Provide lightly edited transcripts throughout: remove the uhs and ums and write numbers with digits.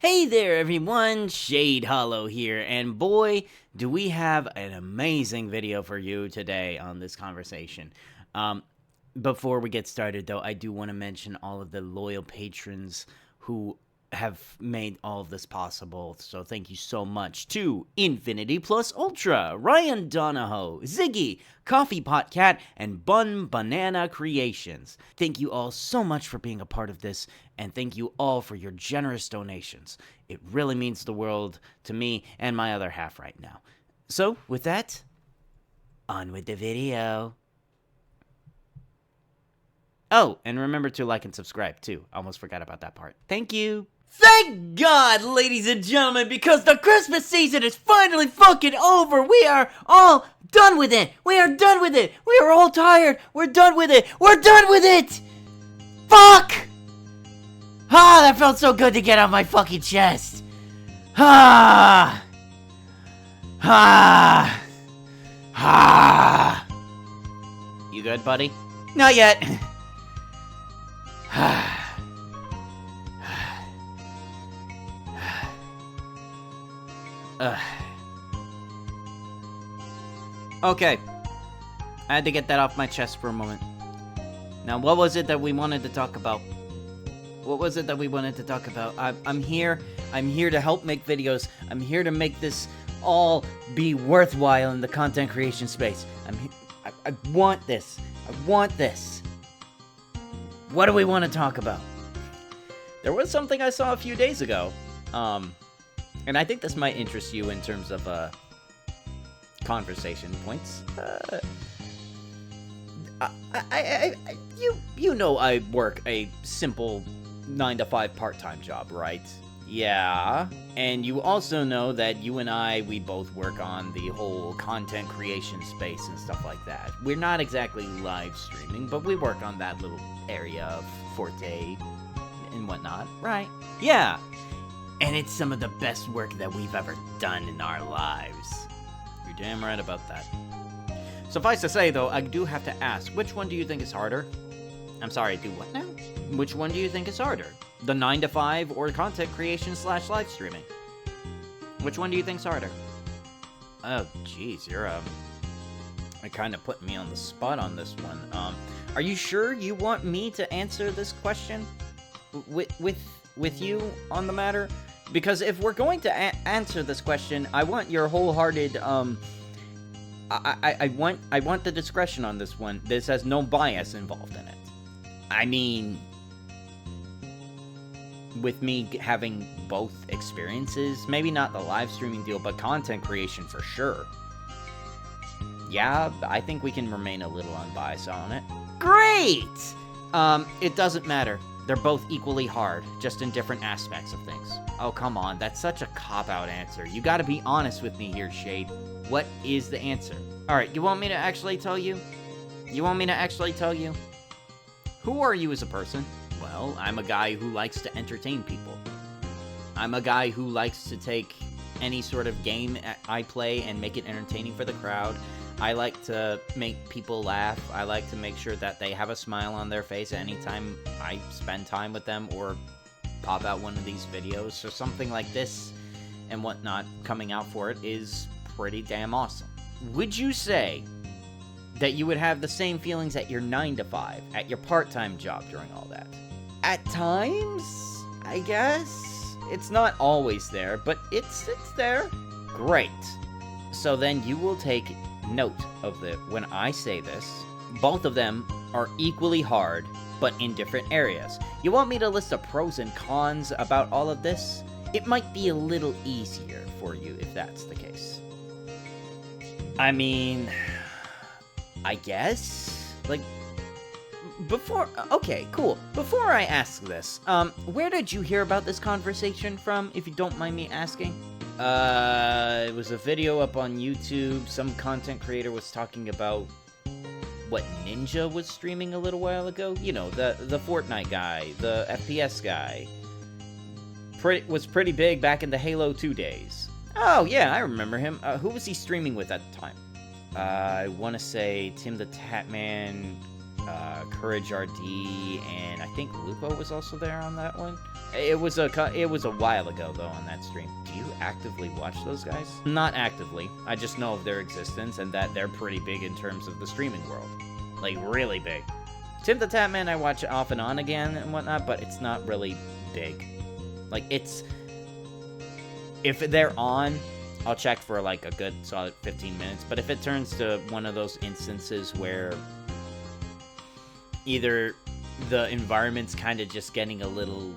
Hey there everyone, Shade Hollow here, and boy, do we have an amazing video for you today on this conversation. Before we get started though, I do want to mention all of the loyal patrons who have made all of this possible, so thank you so much to Infinity Plus Ultra, Ryan Donahoe, Ziggy, Coffee Pot Cat, and Bun Banana Creations. Thank you all so much for being a part of this, and thank you all for your generous donations. It really means the world to me and my other half right now. So, with that, on with the video. Oh, and remember to like and subscribe too. Almost forgot about that part. Thank you. Thank God, ladies and gentlemen, because the Christmas season is finally fucking over. We are all done with it. We are done with it. We are all tired. We're done with it. We're done with it. Fuck! Ah, that felt so good to get on my fucking chest. Ah. Ah. Ah. You good, buddy? Not yet. Okay, I had to get that off my chest for a moment. Now, what was it that we wanted to talk about? I'm here to help make videos. I'm here to make this all be worthwhile in the content creation space. I want this. What do we want to talk about? There was something I saw a few days ago, and I think this might interest you in terms of conversation points. You know I work a simple 9-to-5 part-time job, right? Yeah. And you also know that you and we both work on the whole content creation space and stuff like that. We're not exactly live streaming, but we work on that little area of forte and whatnot, right? Yeah. And it's some of the best work that we've ever done in our lives. You're damn right about that. Suffice to say, though, I do have to ask, which one do you think is harder? I'm sorry, do what now? Which one do you think is harder? The 9-to-5 or content creation / live streaming? Which one do you think's harder? Oh, jeez, you're, kind of putting me on the spot on this one. Are you sure you want me to answer this question with you on the matter? Because if we're going to answer this question, I want your wholehearted, I want the discretion on this one. This has no bias involved in it. I mean, with me having both experiences, maybe not the live streaming deal, but content creation for sure. Yeah, I think we can remain a little unbiased on it. Great! It doesn't matter. They're both equally hard, just in different aspects of things. Oh, come on, that's such a cop-out answer. You gotta be honest with me here, Shade. What is the answer? Alright, you want me to actually tell you? Who are you as a person? Well, I'm a guy who likes to entertain people. I'm a guy who likes to take any sort of game I play and make it entertaining for the crowd. I like to make people laugh. I like to make sure that they have a smile on their face anytime I spend time with them or pop out one of these videos. So something like this and whatnot coming out for it is pretty damn awesome. Would you say that you would have the same feelings at your 9-to-5, at your part-time job during all that? At times, I guess. It's not always there, but it's there. Great. So then you will take note of it when I say this. Both of them are equally hard, but in different areas. You want me to list the pros and cons about all of this? It might be a little easier for you if that's the case. I mean, I guess? Like, okay, cool. Before I ask this, where did you hear about this conversation from, if you don't mind me asking? It was a video up on YouTube. Some content creator was talking about what Ninja was streaming a little while ago. You know, the Fortnite guy, the FPS guy. Was pretty big back in the Halo 2 days. Oh, yeah, I remember him. Who was he streaming with at the time? I want to say Tim the Tatman, Courage RD, and I think Lupo was also there on that one. It was a while ago though on that stream. Do you actively watch those guys? Not actively. I just know of their existence and that they're pretty big in terms of the streaming world, like really big. Tim the Tatman I watch off and on again and whatnot, but it's not really big. Like if they're on, I'll check for like a good solid 15 minutes. But if it turns to one of those instances where either the environment's kind of just getting a little...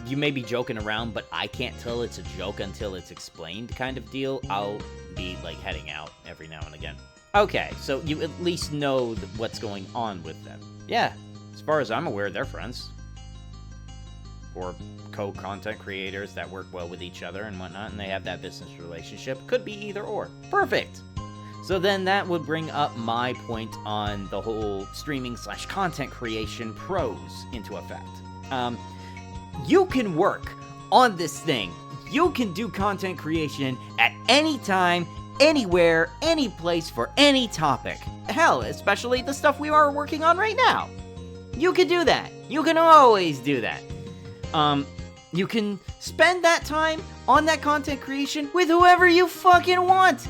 You may be joking around, but I can't tell it's a joke until it's explained kind of deal, I'll be, like, heading out every now and again. Okay, so you at least know what's going on with them. Yeah, as far as I'm aware, they're friends. Or co-content creators that work well with each other and whatnot, and they have that business relationship. Could be either or. Perfect! So then that would bring up my point on the whole streaming/content creation pros into effect. You can work on this thing. You can do content creation at any time, anywhere, any place, for any topic. Hell, especially the stuff we are working on right now. You can do that. You can always do that. You can spend that time on that content creation with whoever you fucking want.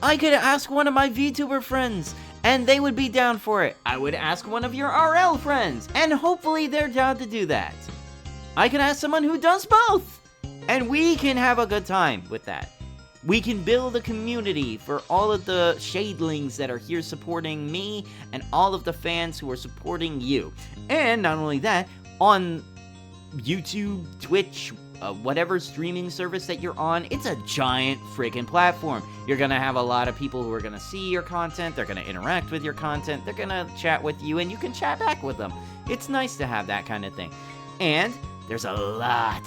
I could ask one of my VTuber friends, and they would be down for it. I would ask one of your RL friends, and hopefully they're down to do that. I can ask someone who does both, and we can have a good time with that. We can build a community for all of the shadlings that are here supporting me, and all of the fans who are supporting you. And not only that, on YouTube, Twitch, whatever streaming service that you're on, it's a giant freaking platform. You're gonna have a lot of people who are gonna see your content, they're gonna interact with your content, they're gonna chat with you, and you can chat back with them. It's nice to have that kind of thing. And there's a lot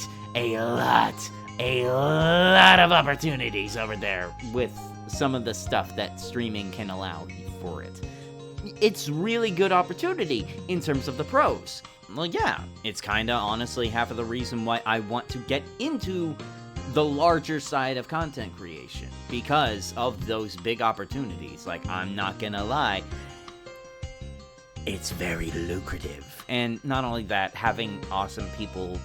of opportunities over there with some of the stuff that streaming can allow for it. It's really good opportunity in terms of the pros. Well, yeah, it's kinda honestly half of the reason why I want to get into the larger side of content creation, because of those big opportunities. Like, I'm not gonna lie, it's very lucrative. And not only that, having awesome people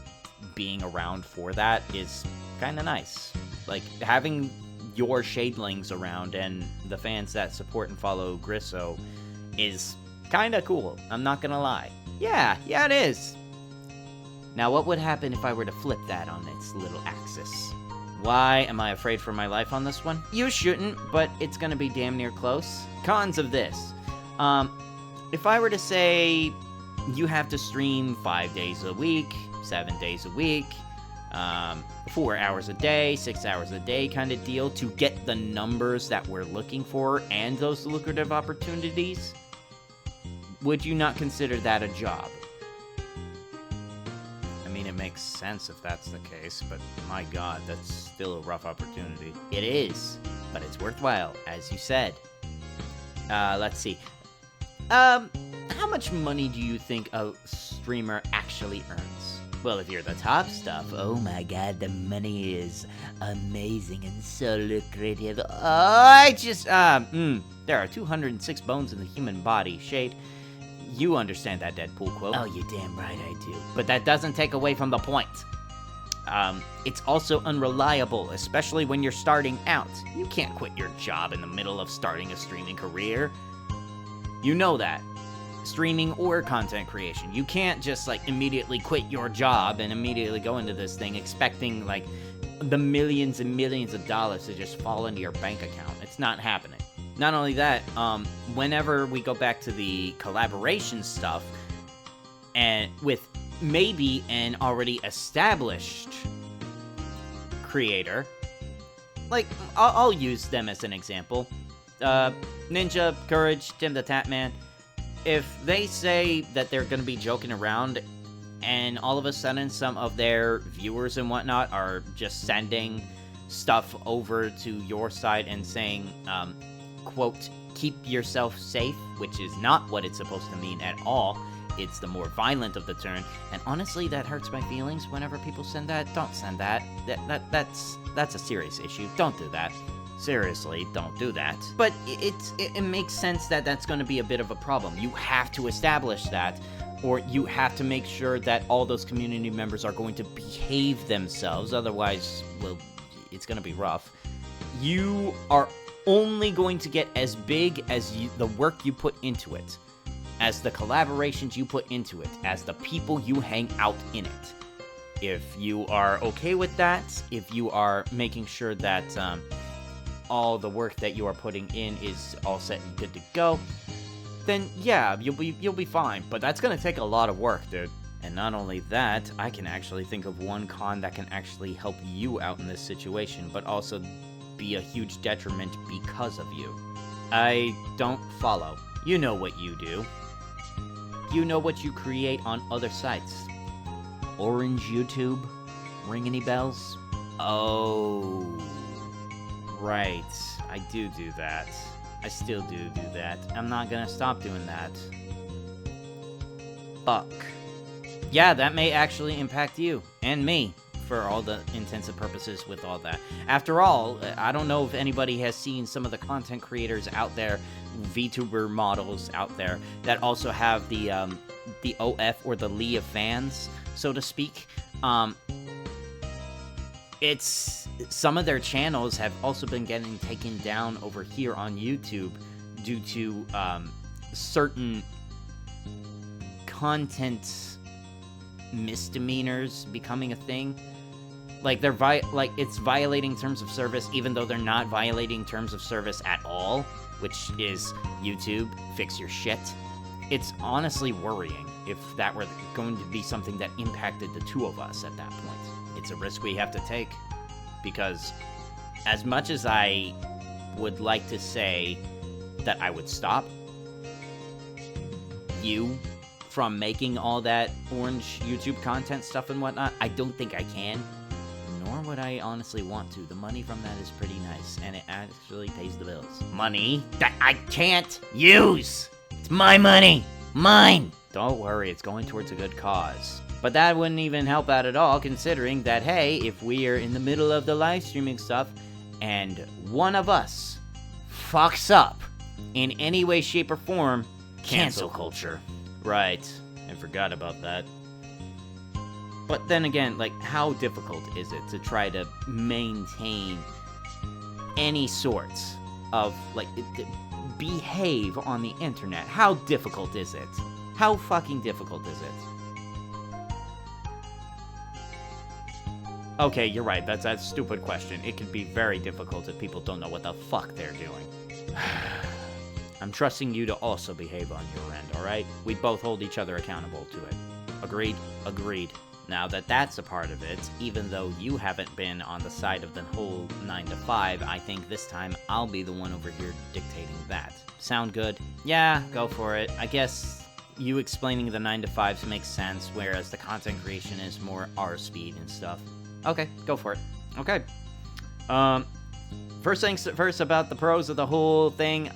being around for that is kinda nice. Like, having your shadlings around and the fans that support and follow Grisso is kinda cool, I'm not gonna lie. Yeah, it is. Now, what would happen if I were to flip that on its little axis? Why am I afraid for my life on this one? You shouldn't, but it's gonna be damn near close. Cons of this. If I were to say you have to stream 5 days a week, 7 days a week, 4 hours a day, 6 hours a day kind of deal to get the numbers that we're looking for and those lucrative opportunities, would you not consider that a job? I mean, it makes sense if that's the case, but my god, that's still a rough opportunity. It is, but it's worthwhile, as you said. Let's see. How much money do you think a streamer actually earns? Well, if you're the top stuff, oh my god, the money is amazing and so lucrative. there are 206 bones in the human body. Shade, you understand that Deadpool quote. Oh, you damn right I do. But that doesn't take away from the point. It's also unreliable, especially when you're starting out. You can't quit your job in the middle of starting a streaming career. You know that. Streaming or content creation. You can't just, like, immediately quit your job and immediately go into this thing expecting, like, the millions and millions of dollars to just fall into your bank account. It's not happening. Not only that, whenever we go back to the collaboration stuff, and with maybe an already established creator, like, I'll use them as an example. Ninja, Courage, Tim the Tatman, if they say that they're gonna be joking around, and all of a sudden some of their viewers and whatnot are just sending stuff over to your side and saying, quote, keep yourself safe, which is not what it's supposed to mean at all. It's the more violent of the turn, and honestly, that hurts my feelings whenever people send that. Don't send that. That's a serious issue. Don't do that. Seriously, don't do that. But it makes sense that that's going to be a bit of a problem. You have to establish that, or you have to make sure that all those community members are going to behave themselves. Otherwise, well, it's going to be rough. You are only going to get as big as the work you put into it, as the collaborations you put into it, as the people you hang out in it. If you are okay with that, if you are making sure that all the work that you are putting in is all set and good to go, then yeah, you'll be fine. But that's gonna take a lot of work, dude. And not only that, I can actually think of one con that can actually help you out in this situation, but also be a huge detriment because of you. I don't follow. You know what you do. You know what you create on other sites. Orange YouTube? Ring any bells? Oh, right. I do that. I still do that. I'm not gonna stop doing that. Fuck. Yeah, that may actually impact you and me for all the intents and purposes with all that. After all, I don't know if anybody has seen some of the content creators out there, VTuber models out there, that also have the OF or the Lee of fans, so to speak. It's some of their channels have also been getting taken down over here on YouTube due to certain content misdemeanors becoming a thing. Like they're it's violating terms of service, even though they're not violating terms of service at all, which is YouTube, fix your shit. It's honestly worrying if that were going to be something that impacted the two of us at that point. It's a risk we have to take, because as much as I would like to say that I would stop you from making all that orange YouTube content stuff and whatnot, I don't think I can, nor would I honestly want to. The money from that is pretty nice, and it actually pays the bills. Money that I can't use! It's my money! Mine! Don't worry, it's going towards a good cause. But that wouldn't even help out at all, considering that, hey, if we are in the middle of the live streaming stuff, and one of us fucks up in any way, shape, or form, cancel culture. Right, I forgot about that. But then again, like, how difficult is it to try to maintain any sorts of, like, behave on the internet? How difficult is it? How fucking difficult is it? Okay, you're right, that's a stupid question. It can be very difficult if people don't know what the fuck they're doing. I'm trusting you to also behave on your end, alright? We both hold each other accountable to it. Agreed? Agreed. Now that that's a part of it, even though you haven't been on the side of the whole 9 to 5, I think this time I'll be the one over here dictating that. Sound good? Yeah, go for it. I guess you explaining the 9 to 5s makes sense, whereas the content creation is more our speed and stuff. Okay, go for it. Okay. First things first about the pros of the whole thing,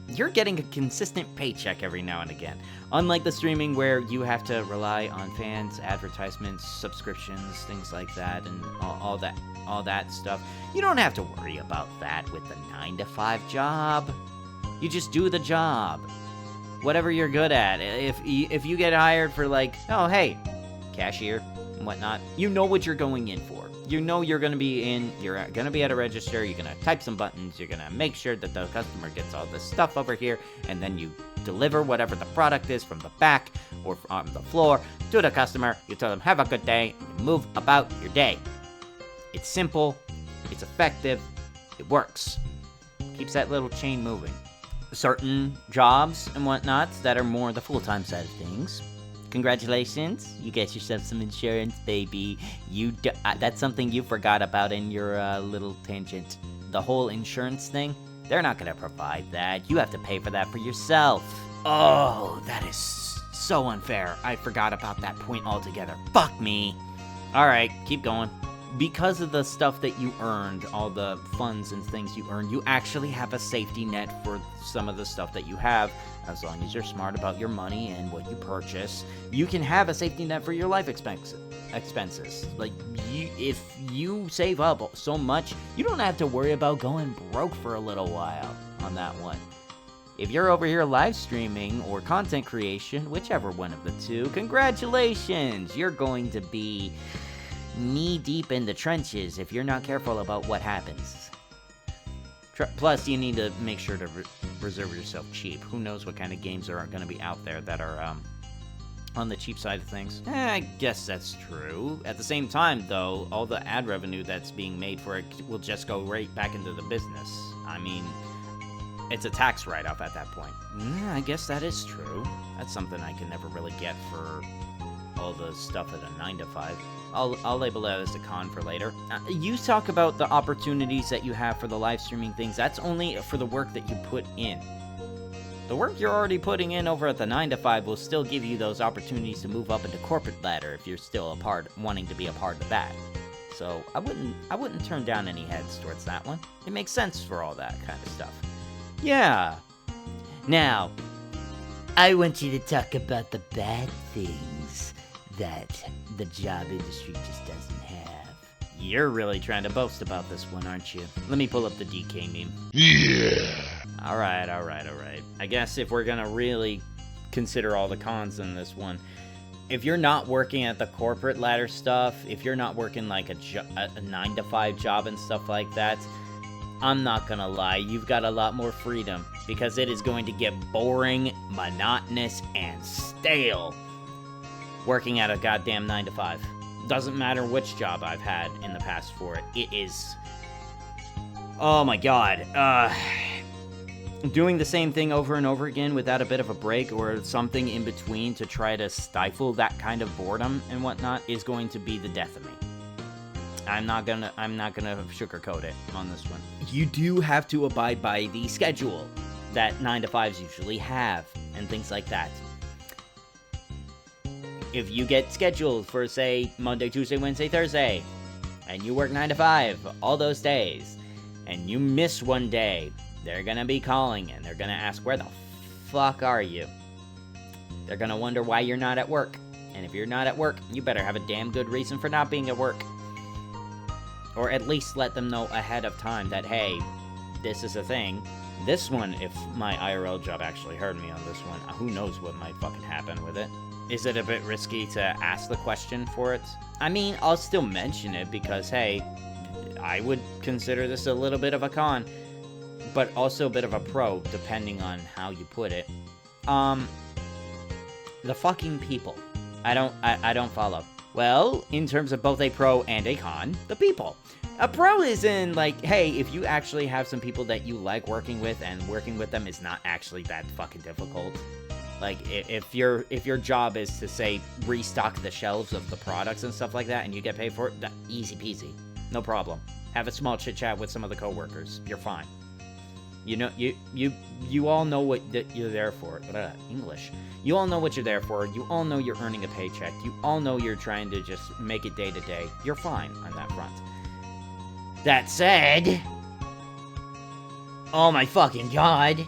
you're getting a consistent paycheck every now and again. Unlike the streaming where you have to rely on fans, advertisements, subscriptions, things like that, and all that stuff. You don't have to worry about that with the 9 to 5 job. You just do the job. Whatever you're good at. If you get hired for, like, oh, hey, cashier and whatnot, you know what you're going in for. You know you're going to be at a register, you're going to type some buttons, you're going to make sure that the customer gets all this stuff over here, and then you deliver whatever the product is from the back or on the floor to the customer. You tell them, have a good day, and you move about your day. It's simple, it's effective, it works. Keeps that little chain moving. Certain jobs and whatnot that are more the full-time side of things. Congratulations, you get yourself some insurance, baby. That's something you forgot about in your little tangent. The whole insurance thing, they're not gonna provide that. You have to pay for that for yourself. Oh, that is so unfair. I forgot about that point altogether. Fuck me. Alright, keep going. because of the stuff that you earned, all the funds and things you earned, you actually have a safety net for some of the stuff that you have. As long as you're smart about your money and what you purchase, you can have a safety net for your life expenses. Like, if you save up so much, you don't have to worry about going broke for a little while on that one. If you're over here live streaming or content creation, whichever one of the two, congratulations! You're going to be knee-deep in the trenches if you're not careful about what happens. Plus, you need to make sure to reserve yourself cheap. Who knows what kind of games are going to be out there that are on the cheap side of things. I guess that's true. At the same time, though, all the ad revenue that's being made for it will just go right back into the business. I mean, it's a tax write-off at that point. I guess that is true. That's something I can never really get for all the stuff at a 9 to 5. I'll label that as a con for later. You talk about the opportunities that you have for the live streaming things. That's only for the work that you put in. The work you're already putting in over at the 9 to 5 will still give you those opportunities to move up into corporate ladder if you're still wanting to be a part of that. So I wouldn't turn down any heads towards that one. It makes sense for all that kind of stuff. Yeah. Now, I want you to talk about the bad things that the job industry just doesn't have. You're really trying to boast about this one, aren't you? Let me pull up the DK meme. Yeah. Alright. I guess if we're gonna really consider all the cons in this one, if you're not working at the corporate ladder stuff, if you're not working like a 9 to 5 job and stuff like that, I'm not gonna lie, you've got a lot more freedom, because it is going to get boring, monotonous, and stale working at a goddamn 9 to 5. Doesn't matter which job I've had in the past for it. It is... Oh my god. Doing the same thing over and over again without a bit of a break or something in between to try to stifle that kind of boredom and whatnot is going to be the death of me. I'm not gonna sugarcoat it on this one. You do have to abide by the schedule that 9 to 5s usually have and things like that. If you get scheduled for, say, Monday, Tuesday, Wednesday, Thursday, and you work 9 to 5 all those days, and you miss one day, they're gonna be calling and they're gonna ask, where the fuck are you? They're gonna wonder why you're not at work. And if you're not at work, you better have a damn good reason for not being at work. Or at least let them know ahead of time that, hey, this is a thing. This one, if my IRL job actually heard me on this one, who knows what might fucking happen with it. Is it a bit risky to ask the question for it? I mean, I'll still mention it because, hey, I would consider this a little bit of a con, but also a bit of a pro, depending on how you put it. The fucking people. I don't follow. Well, in terms of both a pro and a con, the people. A pro is in, like, hey, if you actually have some people that you like working with, and working with them is not actually that fucking difficult. Like, if your job is to, say, restock the shelves of the products and stuff like that, and you get paid for it, easy peasy. No problem. Have a small chit-chat with some of the coworkers. You're fine. You know, you all know what you're there for. English. You all know what you're there for. You all know you're earning a paycheck. You all know you're trying to just make it day to day. You're fine on that front. That said, oh my fucking god,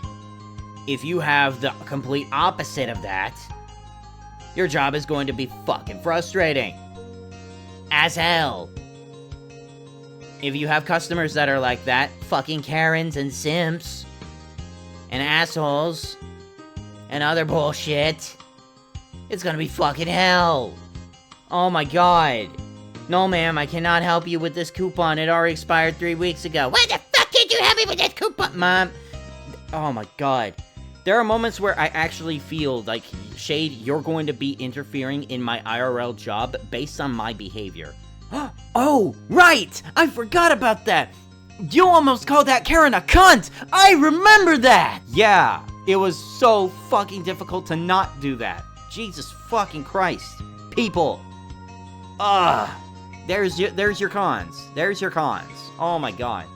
if you have the complete opposite of that, your job is going to be fucking frustrating. As hell. If you have customers that are like that, fucking Karens and simps, and assholes, and other bullshit, it's gonna be fucking hell. Oh my god. No ma'am, I cannot help you with this coupon. It already expired 3 weeks ago. Why the fuck did you help me with this coupon, Mom? Oh my god. There are moments where I actually feel like, Shade, you're going to be interfering in my IRL job based on my behavior. Oh, right! I forgot about that! You almost called that Karen a cunt! I remember that! Yeah, it was so fucking difficult to not do that. Jesus fucking Christ. People. There's your cons. There's your cons. Oh my god.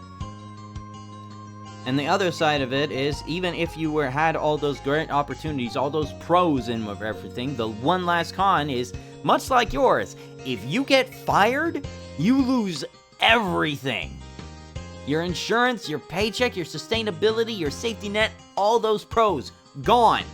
And the other side of it is, even if you had all those great opportunities, all those pros and everything, the one last con is, much like yours, if you get fired, You lose everything. Your insurance, your paycheck, your sustainability, your safety net, all those pros, gone.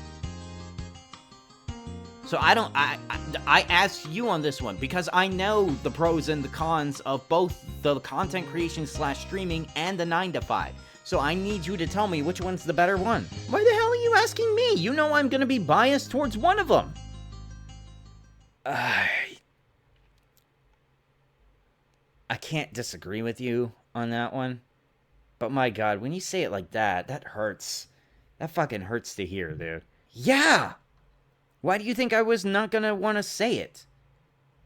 So I asked you on this one because I know the pros and the cons of both the content creation / streaming and the 9 to 5. So I need you to tell me which one's the better one. Why the hell are you asking me? You know I'm going to be biased towards one of them. I can't disagree with you on that one. But my God, when you say it like that, that hurts. That fucking hurts to hear, dude. Yeah! Why do you think I was not going to want to say it?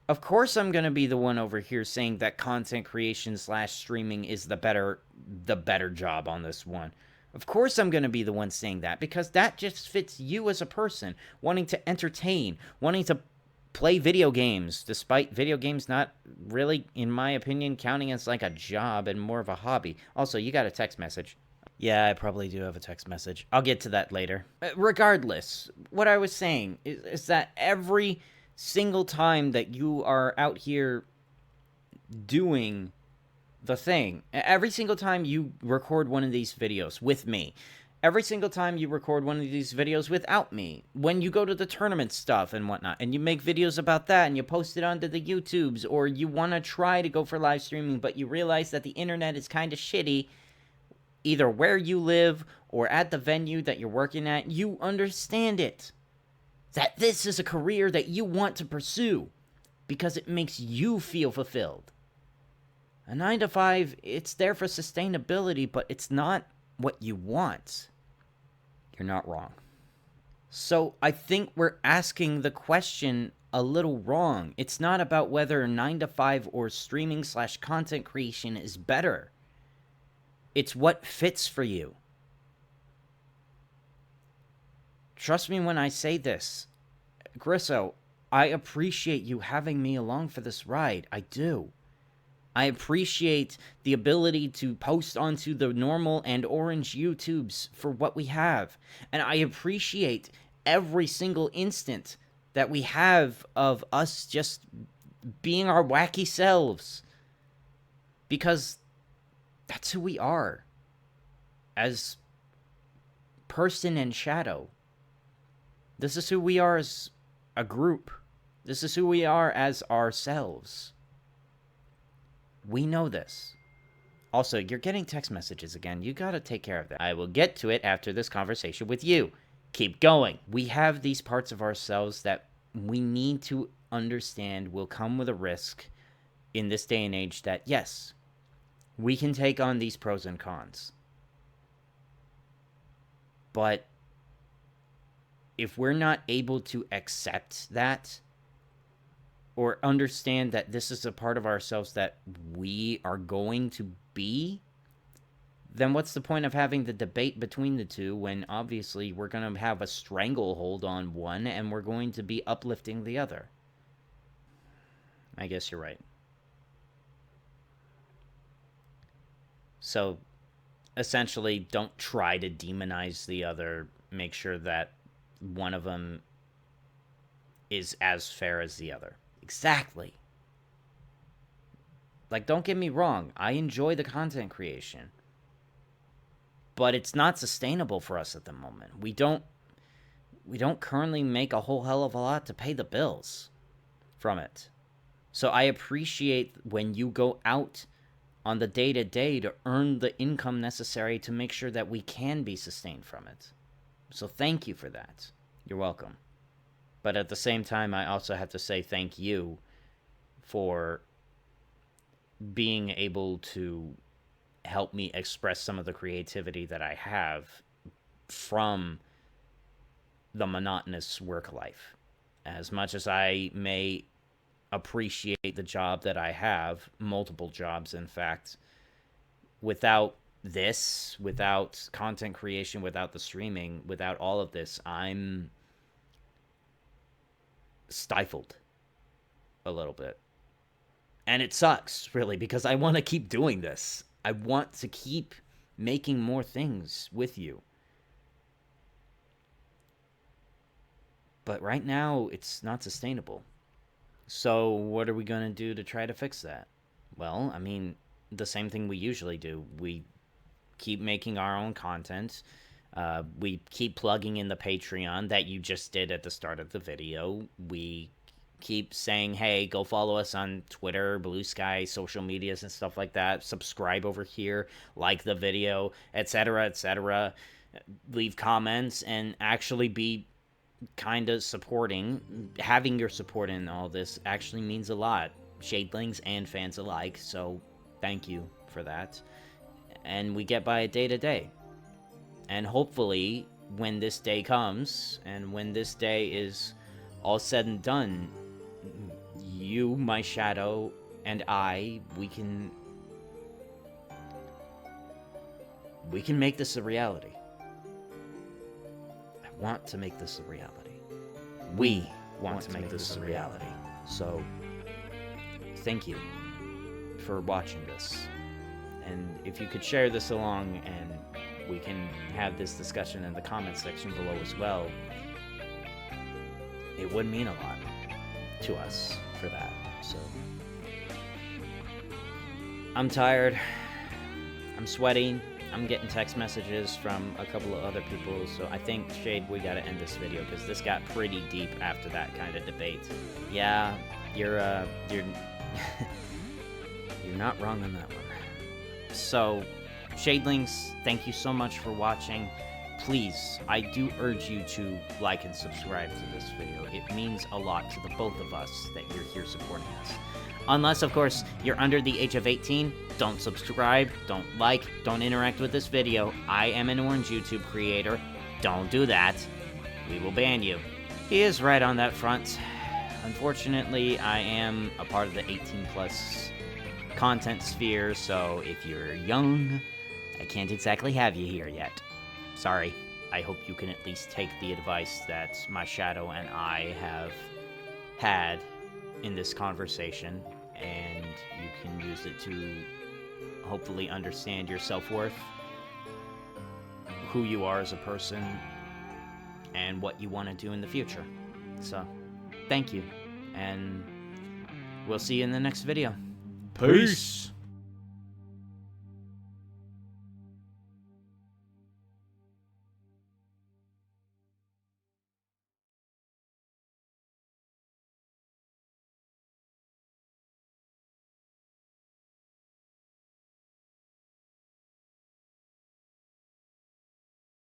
Of course I'm going to be the one over here saying that content creation / streaming is the better job on this one. Of course I'm going to be the one saying that, because that just fits you as a person, wanting to entertain, wanting to play video games, despite video games not really, in my opinion, counting as like a job and more of a hobby. Also, you got a text message. Yeah, I probably do have a text message. I'll get to that later. Regardless, what I was saying is that every single time that you are out here doing the thing, every single time you record one of these videos with me, every single time you record one of these videos without me, when you go to the tournament stuff and whatnot, and you make videos about that and you post it onto the YouTubes, or you want to try to go for live streaming, but you realize that the internet is kind of shitty, either where you live or at the venue that you're working at, you understand it. That this is a career that you want to pursue because it makes you feel fulfilled. A 9 to 5, it's there for sustainability, but it's not what you want. You're not wrong. So I think we're asking the question a little wrong. It's not about whether 9 to 5 or streaming / content creation is better. It's what fits for you. Trust me when I say this. Grisso, I appreciate you having me along for this ride. I do. I appreciate the ability to post onto the normal and orange YouTubes for what we have. And I appreciate every single instant that we have of us just being our wacky selves. Because that's who we are. As person and shadow. This is who we are as a group. This is who we are as ourselves. We know this. Also, you're getting text messages again. You gotta take care of that. I will get to it after this conversation with you. Keep going. We have these parts of ourselves that we need to understand will come with a risk in this day and age that, yes, we can take on these pros and cons. But if we're not able to accept that or understand that this is a part of ourselves that we are going to be, then what's the point of having the debate between the two when obviously we're going to have a stranglehold on one and we're going to be uplifting the other? I guess you're right. So, essentially, don't try to demonize the other. Make sure that one of them is as fair as the other. Exactly. Like, don't get me wrong. I enjoy the content creation. But it's not sustainable for us at the moment. We don't currently make a whole hell of a lot to pay the bills from it. So I appreciate when you go out on the day-to-day to earn the income necessary to make sure that we can be sustained from it. So thank you for that. You're welcome. But at the same time, I also have to say thank you for being able to help me express some of the creativity that I have from the monotonous work life. As much as I may appreciate the job that I have, multiple jobs in fact, without this, without content creation, without the streaming, without all of this, I'm stifled a little bit. And it sucks, really, because I want to keep doing this. I want to keep making more things with you. But right now, it's not sustainable. So what are we going to do to try to fix that? Well, I mean, the same thing we usually do. We keep making our own content. We keep plugging in the Patreon that you just did at the start of the video. We keep saying, hey, go follow us on Twitter, Blue Sky, social medias and stuff like that. Subscribe over here, like the video, etc., etc. Leave comments and actually be kind of supporting. Having your support in all this actually means a lot. Shadelings and fans alike, so thank you for that. And we get by day to day. And hopefully, when this day comes, and when this day is all said and done, you, my shadow, and I, we can make this a reality. I want to make this a reality. We want to make this a reality. So, thank you for watching this. And if you could share this along, and we can have this discussion in the comments section below as well, it would mean a lot to us for that. So, I'm tired. I'm sweaty. I'm getting text messages from a couple of other people, so I think, Shade, we gotta end this video, because this got pretty deep after that kind of debate. Yeah, you're you're not wrong on that one. So, Shadelings, thank you so much for watching. Please, I do urge you to like and subscribe to this video. It means a lot to the both of us that you're here supporting us. Unless, of course, you're under the age of 18, don't subscribe, don't like, don't interact with this video. I am an orange YouTube creator. Don't do that. We will ban you. He is right on that front. Unfortunately, I am a part of the 18+ content sphere, so if you're young, I can't exactly have you here yet. Sorry. I hope you can at least take the advice that my shadow and I have had in this conversation, and you can use it to hopefully understand your self-worth, who you are as a person, and what you want to do in the future. So, thank you, and we'll see you in the next video. Peace!